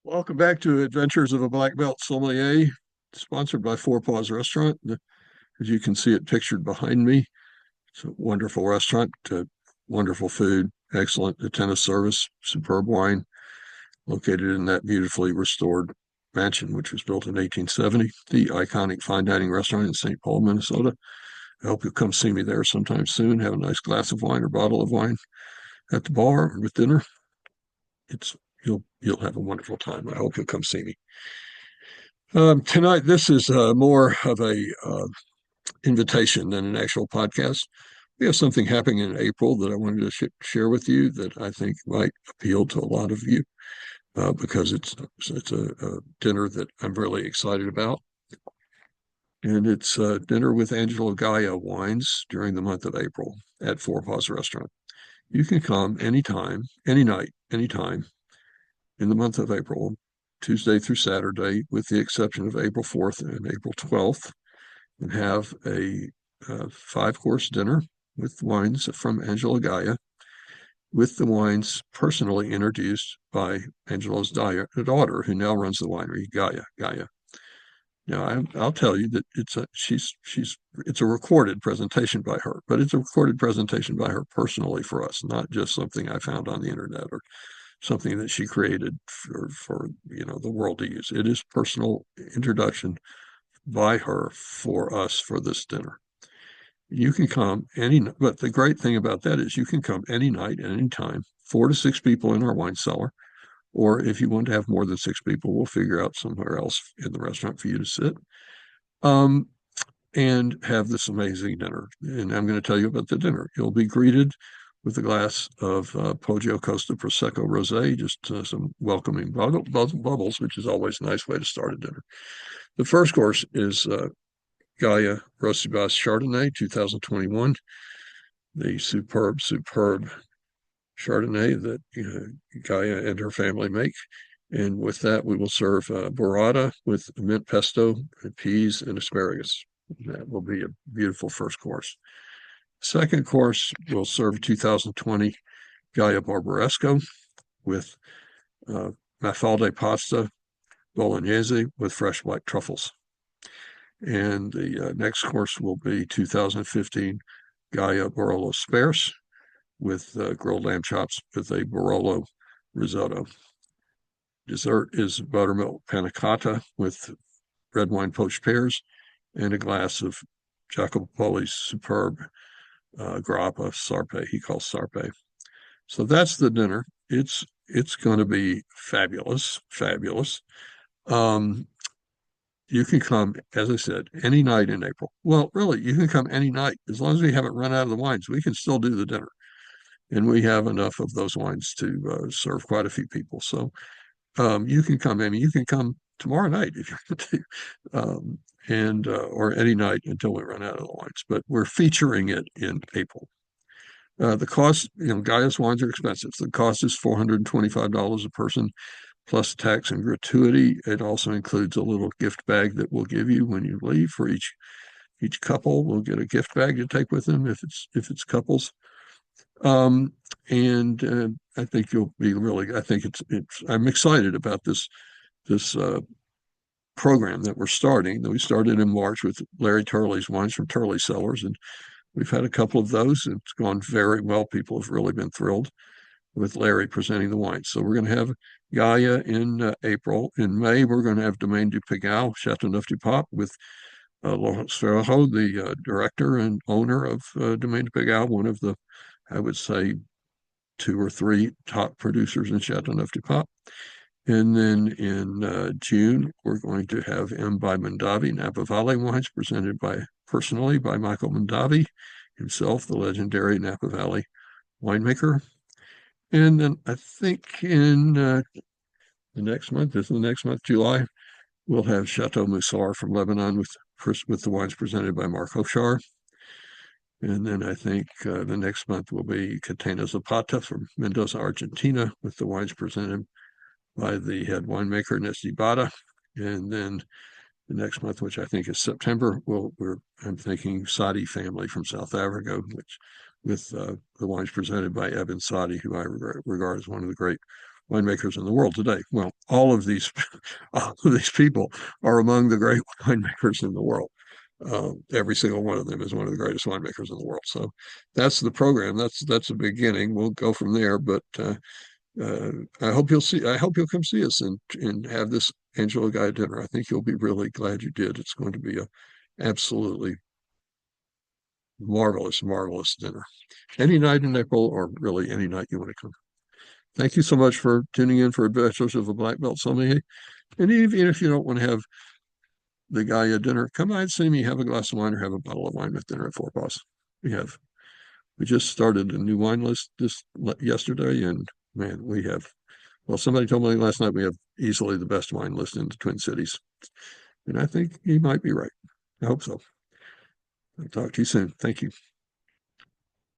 Welcome back to Adventures of a Black Belt Sommelier, sponsored by Forepaugh Restaurant. As you can see it pictured behind me, it's a wonderful restaurant, wonderful food, excellent attentive service, superb wine, located in that beautifully restored mansion, which was built in 1870, the iconic fine dining restaurant in St. Paul, Minnesota. I hope you'll come see me there sometime soon, have a nice glass of wine or bottle of wine at the bar or with dinner. It's you'll have a wonderful time. I hope you'll come see me. Tonight, this is more of a invitation than an actual podcast. We have something happening in April that I wanted to share with you that I think might appeal to a lot of you because it's a dinner that I'm really excited about, and it's dinner with Angelo Gaja wines during the month of April at Forepaugh Restaurant. You can come anytime, any night, anytime in the month of April, Tuesday through Saturday, with the exception of April 4th and April 12th, and have a five-course dinner with wines from Angelo Gaja, with the wines personally introduced by Angelo's daughter, who now runs the winery, Gaia. Now, I'll tell you that it's a recorded presentation by her, but it's a recorded presentation by her personally for us, not just something I found on the internet or something that she created for the world to use. It is personal introduction by her for us for this dinner. You can come but the great thing about that is you can come any night at any time, 4 to 6 people in our wine cellar. Or if you want to have more than 6 people, we'll figure out somewhere else in the restaurant for you to sit um, and have this amazing dinner. And I'm going to tell you about the dinner. You'll be greeted with a glass of Poggio Costa Prosecco Rosé, just some welcoming bubbles, which is always a nice way to start a dinner. The first course is Gaia Rosibas Chardonnay 2021, the superb Chardonnay that Gaia and her family make. And with that, we will serve burrata with mint pesto, and peas, and asparagus. That will be a beautiful first course. Second course, we'll serve 2020 Gaia Barbaresco with Mafalda pasta bolognese with fresh white truffles. And the next course will be 2015 Gaia Barolo Sparse with grilled lamb chops with a Barolo risotto. Dessert is buttermilk panna cotta with red wine poached pears and a glass of Jacopo Poli's superb grappa sarpe, he calls sarpe. So that's the dinner. It's going to be fabulous, fabulous. You can come, as I said, any night in April. Well, really, you can come any night. As long as we haven't run out of the wines, we can still do the dinner. And we have enough of those wines to serve quite a few people. So you can come. I mean, you can come tomorrow night if you want to, and or any night until we run out of the wines. But we're featuring it in April. The cost, Gaia's wines are expensive. The cost is $425 a person, plus tax and gratuity. It also includes a little gift bag that we'll give you when you leave. For each couple, we'll get a gift bag to take with them if it's couples. And I think you'll be really. I think I'm excited about this program that we're starting. That we started in March with Larry Turley's wines from Turley Cellars, and we've had a couple of those. And it's gone very well. People have really been thrilled with Larry presenting the wines. So we're going to have Gaia in April. In May, we're going to have Domaine du Pigalle, Chateauneuf du Pape, with Laurent Ferraud, the director and owner of Domaine du Pigalle, one of the, I would say, 2 or 3 top producers in Chateauneuf du Pape. And then in June, we're going to have M. by Mondavi, Napa Valley wines, presented personally by Michael Mondavi himself, the legendary Napa Valley winemaker. And then I think in the next month, July, we'll have Chateau Moussard from Lebanon with the wines presented by Mark Hochar. And then I think the next month will be Catena Zapata from Mendoza, Argentina, with the wines presented by the head winemaker, Nesty Bada. And then the next month, which I think is September, I'm thinking Sadi family from South Africa, which with the wines presented by Eben Sadi, who I regard as one of the great winemakers in the world today. Well, all of these people are among the great winemakers in the world. Every single one of them is one of the greatest winemakers in the world. So that's the program. That's a beginning. We'll go from there. But I hope you'll see. I hope you'll come see us and have this Angelo Gaja dinner. I think you'll be really glad you did. It's going to be a absolutely marvelous, marvelous dinner. Any night in April, or really any night you want to come. Thank you so much for tuning in for Adventures of a Black Belt Sommelier. And even if you don't want to have the Gaia dinner, come by and see me, have a glass of wine or have a bottle of wine with dinner at Forepaugh. We just started a new wine list just yesterday, and man, well, somebody told me last night we have easily the best wine list in the Twin Cities. And I think he might be right. I hope so. I'll talk to you soon. Thank you.